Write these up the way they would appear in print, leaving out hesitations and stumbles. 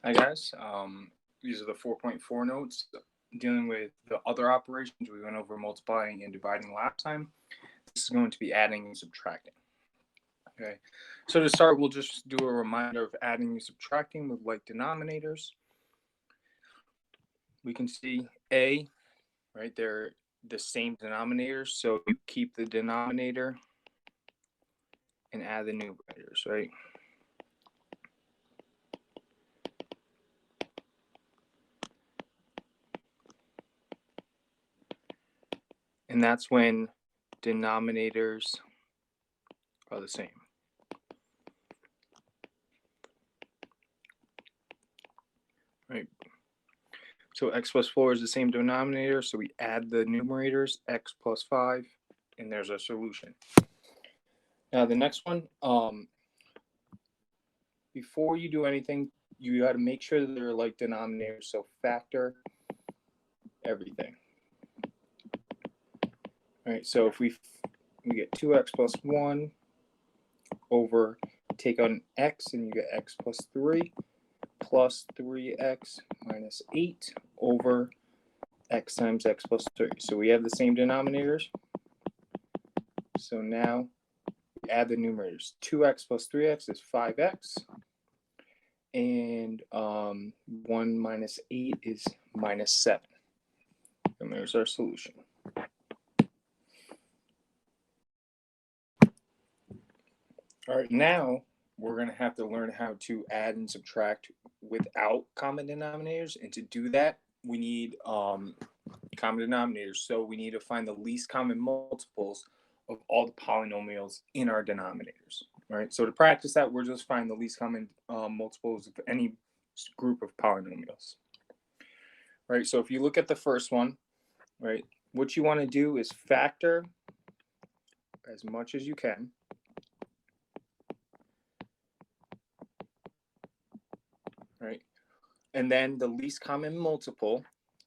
Hi guys, these are the 4.4 notes dealing with the other operations. We went over multiplying and dividing last time. This is going to be adding and subtracting. Okay, so to start, we'll just do a reminder of adding and subtracting with like denominators. We can see A, right, they're the same denominators, so you keep the denominator and add the numerators, right? And that's when denominators are the same. Right. So x plus 4 is the same denominator, so we add the numerators, x plus 5, and there's our solution. Now the next one, before you do anything, you got to make sure that they're like denominators, so factor everything. All right, so if we get 2x plus 1 over, take out an x, and you get x plus 3, plus 3x minus 8 over x times x plus 3. So we have the same denominators. So now we add the numerators. 2x plus 3x is 5x. And 1 minus 8 is minus 7. And there's our solution. All right, now we're going to have to learn how to add and subtract without common denominators. And to do that, we need common denominators. So we need to find the least common multiples of all the polynomials in our denominators. All right, so to practice that, we're just find the least common multiples of any group of polynomials. All right, so if you look at the first one, right, what you want to do is factor as much as you can. Right, and then the least common multiple.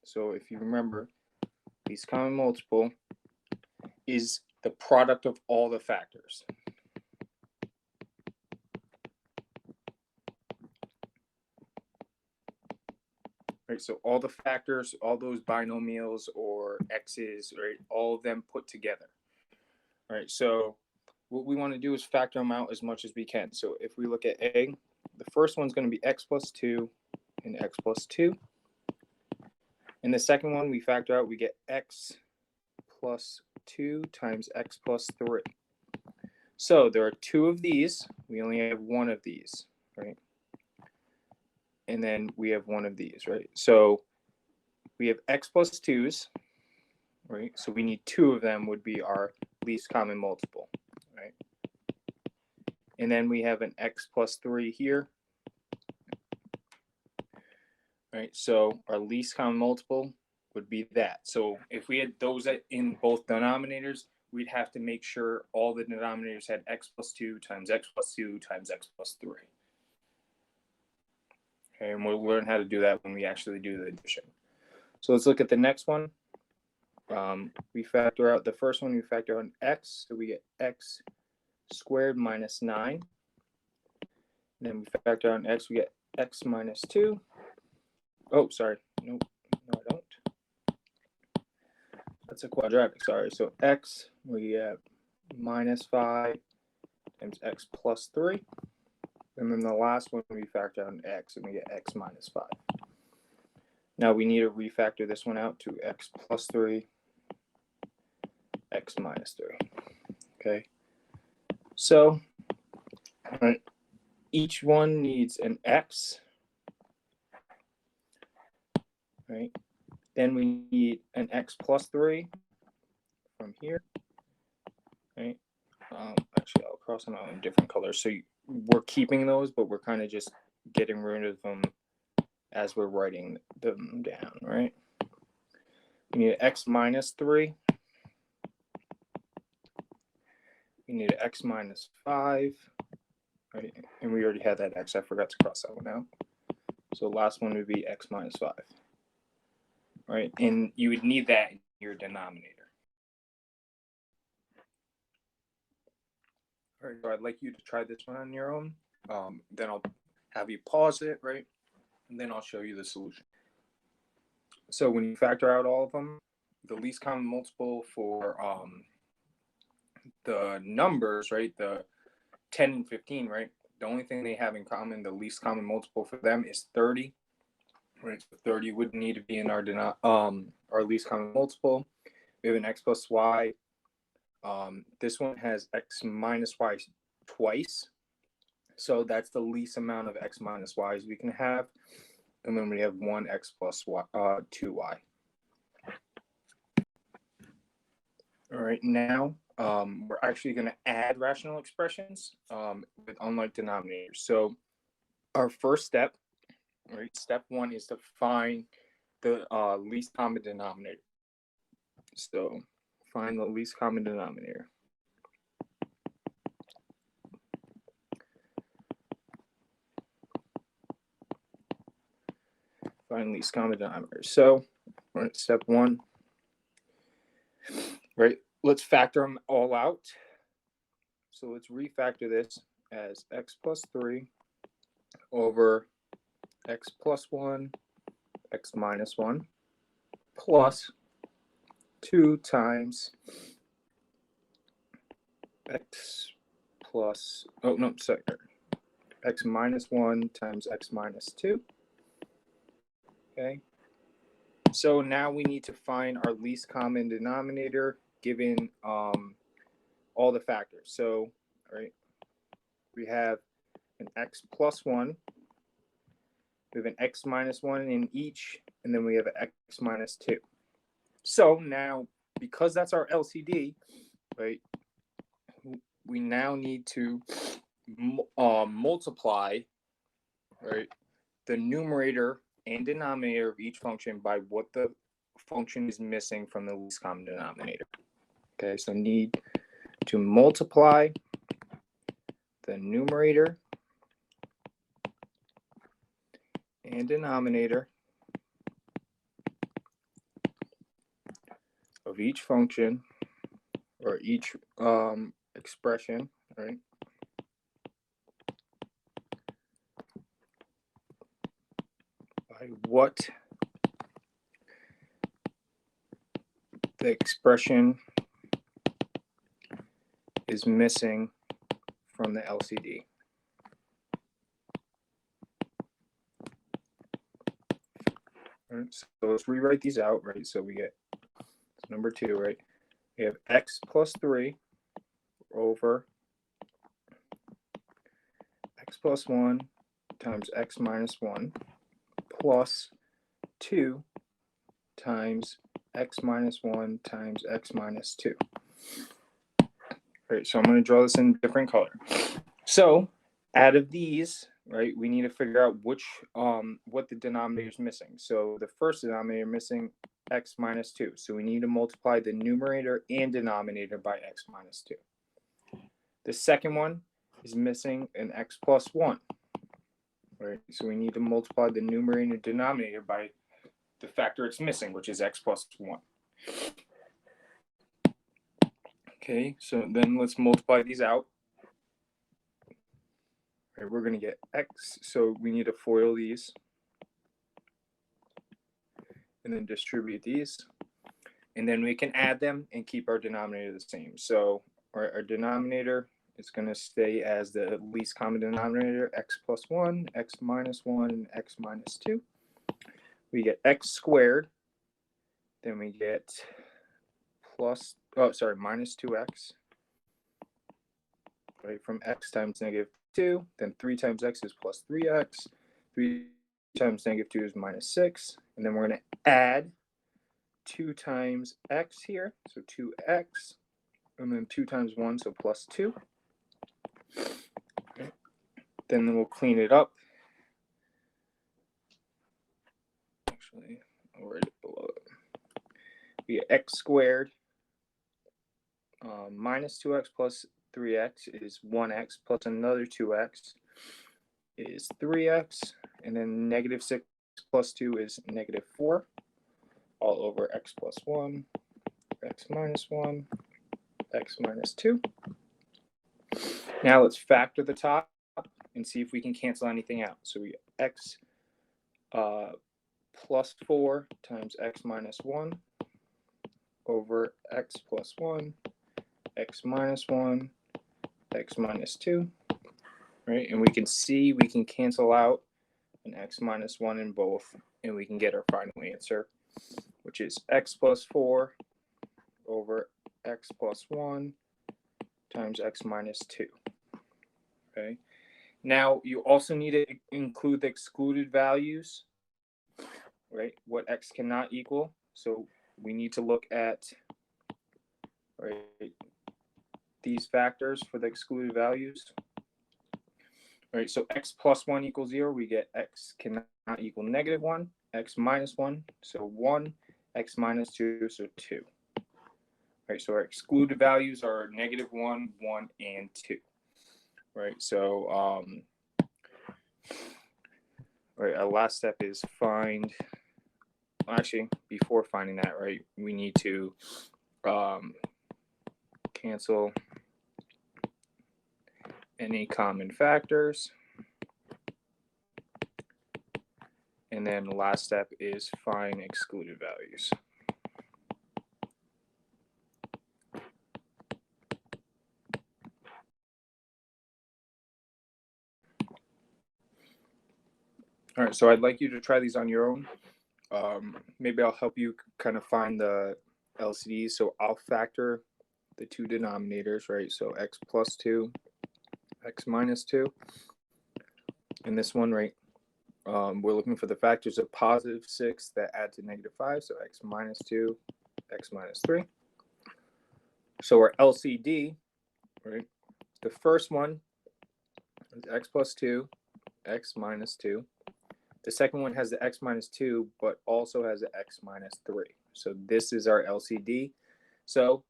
So if you remember, least common multiple is the product of all the factors. Right, so all the factors, all those binomials or x's, right, all of them put together. All right, so what we want to do is factor them out as much as we can. So if we look at A, the first one's going to be x plus 2 and x plus 2. And the second one we factor out, we get x plus 2 times x plus 3. So there are 2 of these. We only have 1 of these, right? And then we have 1 of these, right? So we have x plus 2's, right? So we need 2 of them would be our least common multiple, right? And then we have an x plus 3 here, right? So our least common multiple would be that. So if we had those in both denominators, we'd have to make sure all the denominators had x plus 2 times x plus 2 times x plus 3. Okay, and we'll learn how to do that when we actually do the addition. So let's look at the next one. We factor out the first one, we factor out x, so we get x squared minus 9. And then we factor out x, we get x minus 2. Oh, sorry. Nope. No, I don't. That's a quadratic, sorry. So x, we get minus 5 times x plus 3. And then the last one, we factor out x, and we get x minus 5. Now we need to refactor this one out to x plus 3, x minus 3. Okay. So, right, each one needs an x, right? Then we need an x plus 3 from here, right? Actually, I'll cross them out in different colors. So we're keeping those, but we're kind of just getting rid of them as we're writing them down, right? We need x minus 3. We need x minus 5. Right? And we already had that x. I forgot to cross that one out. So the last one would be x minus 5. Right? And you would need that in your denominator. All right, so I'd like you to try this one on your own. Then I'll have you pause it, right? and then I'll show you the solution. So when you factor out all of them, the least common multiple for the numbers, right, the 10 and 15, right, the only thing they have in common, the least common multiple for them is 30, right? So 30 would need to be in our least common multiple. We have an x plus y. This one has x minus y twice, so that's the least amount of x minus y's we can have. And then we have 1x plus y, 2y. All right, now we're actually going to add rational expressions with unlike denominators. So our first step, right, step one is to find the least common denominator. So find the least common denominator. Find least common denominator. So, right, step one, right, let's factor them all out. So let's refactor this as x plus 3 over x plus 1, x minus 1, plus 2 times x plus, oh no, sorry, x minus 1 times x minus 2. Okay, so now we need to find our least common denominator given all the factors. So, right, we have an x plus 1, we have an x minus 1 in each, and then we have an x minus 2. So now, because that's our LCD, right, we now need to multiply, right, the numerator and denominator of each function by what the function is missing from the least common denominator. Okay, so need to multiply the numerator and denominator of each function or each expression, right, by what the expression is missing from the LCD. All right, so let's rewrite these out, right? So we get number 2, right? We have x plus 3 over x plus 1 times x minus 1 plus 2 times x minus 1 times x minus 2. All right, so I'm going to draw this in different color. So out of these, right, we need to figure out which what the denominator is missing. So the first denominator missing x minus 2. So we need to multiply the numerator and denominator by x minus 2. The second one is missing an x plus 1. Right, so we need to multiply the numerator and denominator by the factor it's missing, which is x plus 1. Okay, so then let's multiply these out. Right, we're going to get x, so we need to FOIL these and then distribute these, and then we can add them and keep our denominator the same. So our denominator is going to stay as the least common denominator, x plus 1, x minus 1, and x minus 2. We get x squared, then we get minus 2x, right, from x times negative 2, then 3 times x is plus 3x, 3 times negative 2 is minus 6, and then we're going to add 2 times x here, so 2x, and then 2 times 1, so plus 2. Okay. Then we'll clean it up. Actually, I'll write it below it. We get x squared minus 2x plus 3x is 1x plus another 2x is 3x, and then negative 6 plus 2 is negative 4, all over x plus 1, x minus 1, x minus 2. Now let's factor the top and see if we can cancel anything out. So we get x plus 4 times x minus 1 over x plus 1, x minus 1, x minus 2, right? And we can see we can cancel out an x minus 1 in both, and we can get our final answer, which is x plus 4 over x plus 1 times x minus 2, okay? Now, you also need to include the excluded values, right? What x cannot equal. So we need to look at, right, these factors for the excluded values. All right, so x plus 1 equals 0, we get x cannot equal negative 1, x minus 1, so 1, x minus 2, so 2. All right, so our excluded values are negative 1, 1, and 2. Right, so all right, our last step is find, actually, before finding that, right, we need to cancel any common factors. And then the last step is find excluded values. All right, so I'd like you to try these on your own. Maybe I'll help you kind of find the LCDs. So I'll factor the two denominators, right? So x plus 2, x minus 2. And this one, right, we're looking for the factors of positive 6 that add to negative 5. So x minus 2, x minus 3. So our LCD, right, the first one is x plus 2, x minus 2. The second one has the x minus 2, but also has the x minus 3. So this is our LCD. So,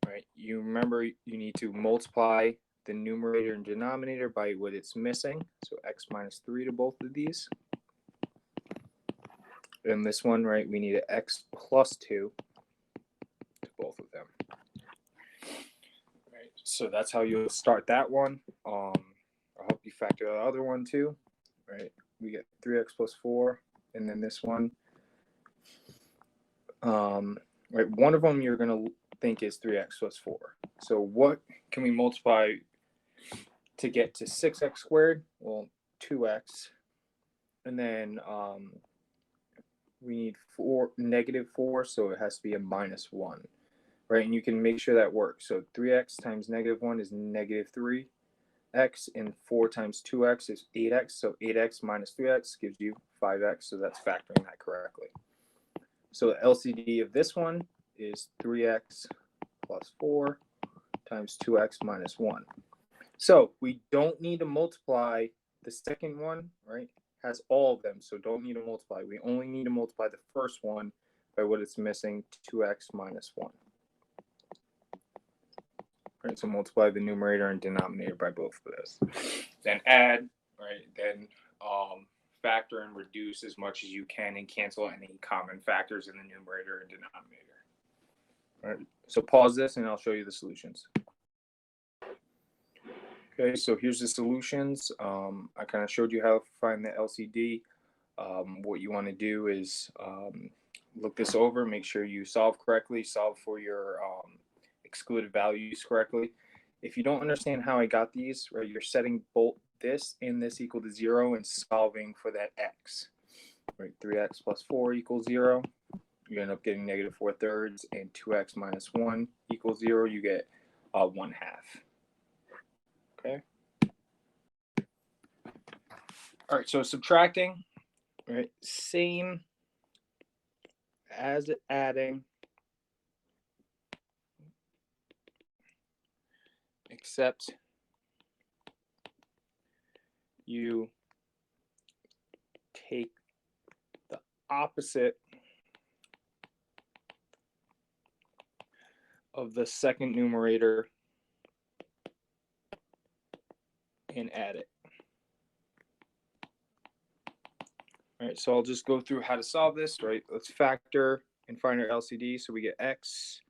right, you remember you need to multiply the numerator and denominator by what it's missing. So x minus 3 to both of these. And this one, right, we need an x plus 2 to both of them. Right, so that's how you'll start that one. I'll help you factor the other one too, right? We get 3x plus 4, and then this one, right, one of them you're going to think is 3x plus 4. So what can we multiply to get to 6x squared? Well, 2x, and then we need negative 4, so it has to be a minus 1, right? And you can make sure that works. So 3x times negative 1 is negative 3. X, and 4 times 2x is 8x, so 8x minus 3x gives you 5x, so that's factoring that correctly. So the LCD of this one is 3x plus 4 times 2x minus 1. So we don't need to multiply the second one, right? Has all of them, so don't need to multiply. We only need to multiply the first one by what it's missing, 2x minus 1. Right, so multiply the numerator and denominator by both of this. Then add, right? Then factor and reduce as much as you can and cancel any common factors in the numerator and denominator. All right, so pause this and I'll show you the solutions. Okay, so here's the solutions. I kind of showed you how to find the LCD. What you want to do is look this over, make sure you solve correctly, solve for your excluded values correctly. If you don't understand how I got these, right, you're setting both this and this equal to 0 and solving for that x. Right, 3x plus 4 equals 0. You end up getting negative 4/3, and 2x minus 1 equals 0. You get 1/2. Okay. All right, so subtracting, right, same as adding, except you take the opposite of the second numerator and add it. All right, so I'll just go through how to solve this, right? Let's factor and find our LCD. So we get x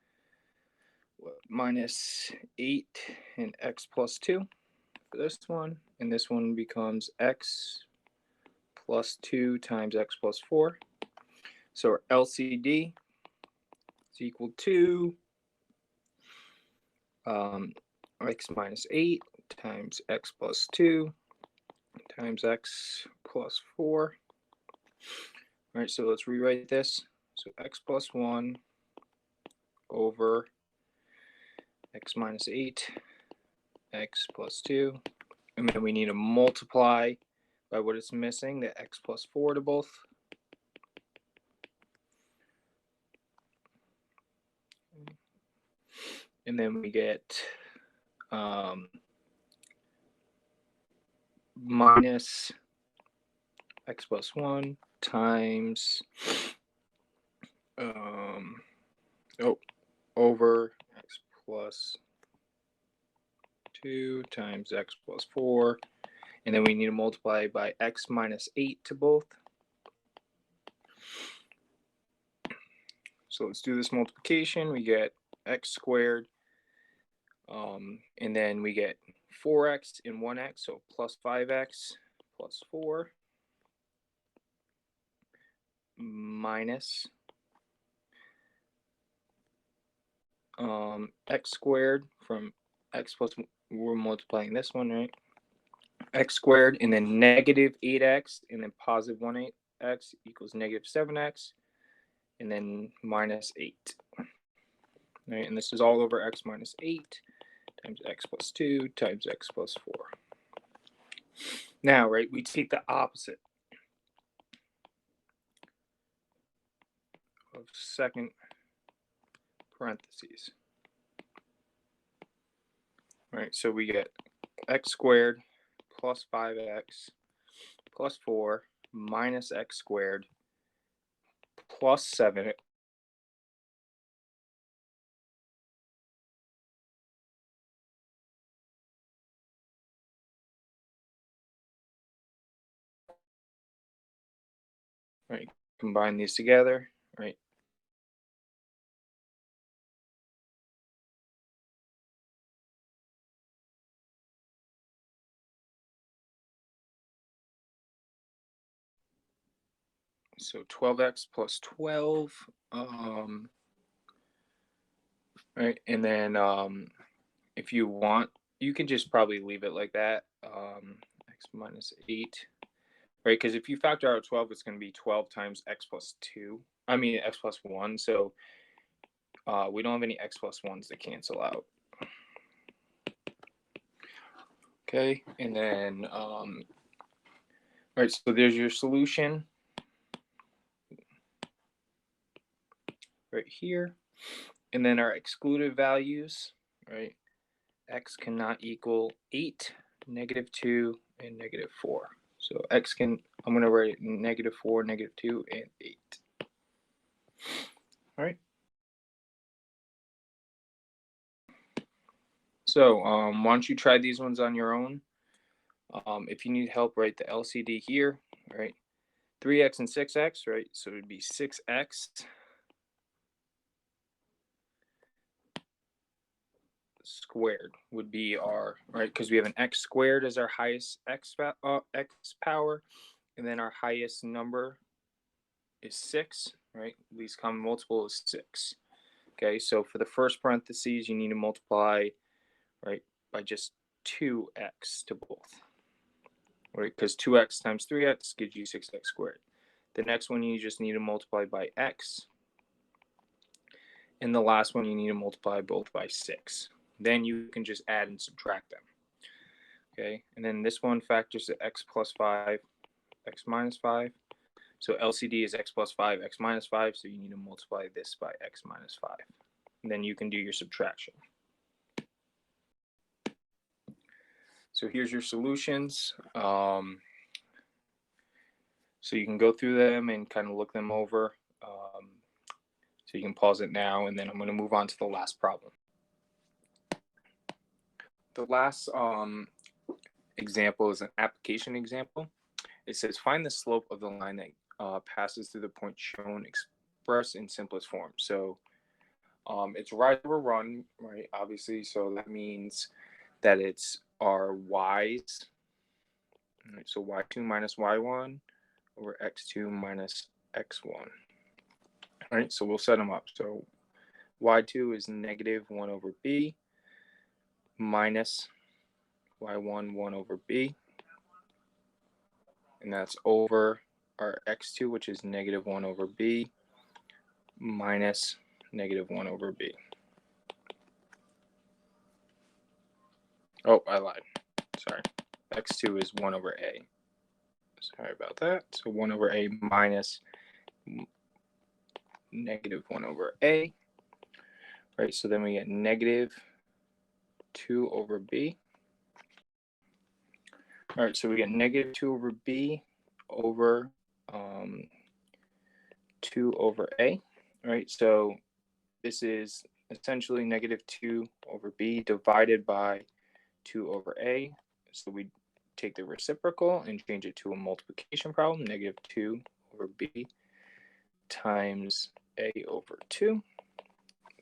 minus 8 and x plus 2 for this one. And this one becomes x plus 2 times x plus 4. So our LCD is equal to x minus 8 times x plus 2 times x plus 4. All right, so let's rewrite this. So x plus 1 over x minus 8, x plus 2. And then we need to multiply by what it's missing, the x plus 4 to both. And then we get minus x plus 1 times over x plus 2 times x plus 4. And then we need to multiply by x minus 8 to both. So let's do this multiplication. We get x squared, and then we get 4x and 1x, so plus 5x plus 4 minus x squared from x plus, we're multiplying this one, right? X squared, and then negative 8x, and then positive 1x equals negative 7x, and then minus 8. Right, and this is all over x minus 8 times x plus 2 times x plus 4. Now, right, we take the opposite of second parentheses. Right, so we get x squared plus 5x plus 4 minus x squared plus 7 right, combine these together, right? So 12x plus 12, right? And then if you want, you can just probably leave it like that, x minus 8, right? Because if you factor out 12, it's going to be 12 times x plus 2. I mean, x plus 1. So we don't have any x plus 1s to cancel out. Okay, and then, right, so there's your solution right here. And then our excluded values, right? X cannot equal 8, negative 2, and negative 4. So x can, I'm going to write negative 4, negative 2, and 8. All right. So why don't you try these ones on your own? If you need help, write the LCD here, right? 3x and 6x, right? So it would be 6x squared would be our, right? Because we have an x squared as our highest x power, and then our highest number is 6, right? Least common multiple is 6. Okay, so for the first parentheses, you need to multiply, right, by just 2x to both, right? Because 2x times 3x gives you 6x squared. The next one you just need to multiply by x. And the last one you need to multiply both by 6. Then you can just add and subtract them. Okay, and then this one factors to x plus 5, x minus 5. So LCD is x plus 5, x minus 5. So you need to multiply this by x minus 5. And then you can do your subtraction. So here's your solutions. So you can go through them and kind of look them over. So you can pause it now, and then I'm going to move on to the last problem. The last example is an application example. It says find the slope of the line that passes through the point shown expressed in simplest form. So it's rise over run, right? Obviously, so that means that it's our y's. Right, so y2 minus y1 over x2 minus x1. All right, so we'll set them up. So y2 is negative 1 over b minus y1, 1 over b. And that's over our x2, which is negative 1 over b minus negative 1 over b. Oh, I lied. Sorry. X2 is 1 over a. Sorry about that. So 1 over a minus negative 1 over a. Right, so then we get negative 2 over b. All right, so we get negative 2 over b over 2 over a. All right, so this is essentially negative 2 over b divided by 2 over a. So we take the reciprocal and change it to a multiplication problem, negative 2 over b times a over 2.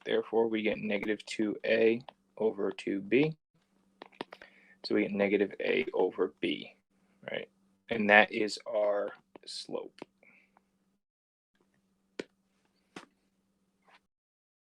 Therefore, we get negative 2a over 2b. So we get negative a over b, right? And that is our slope.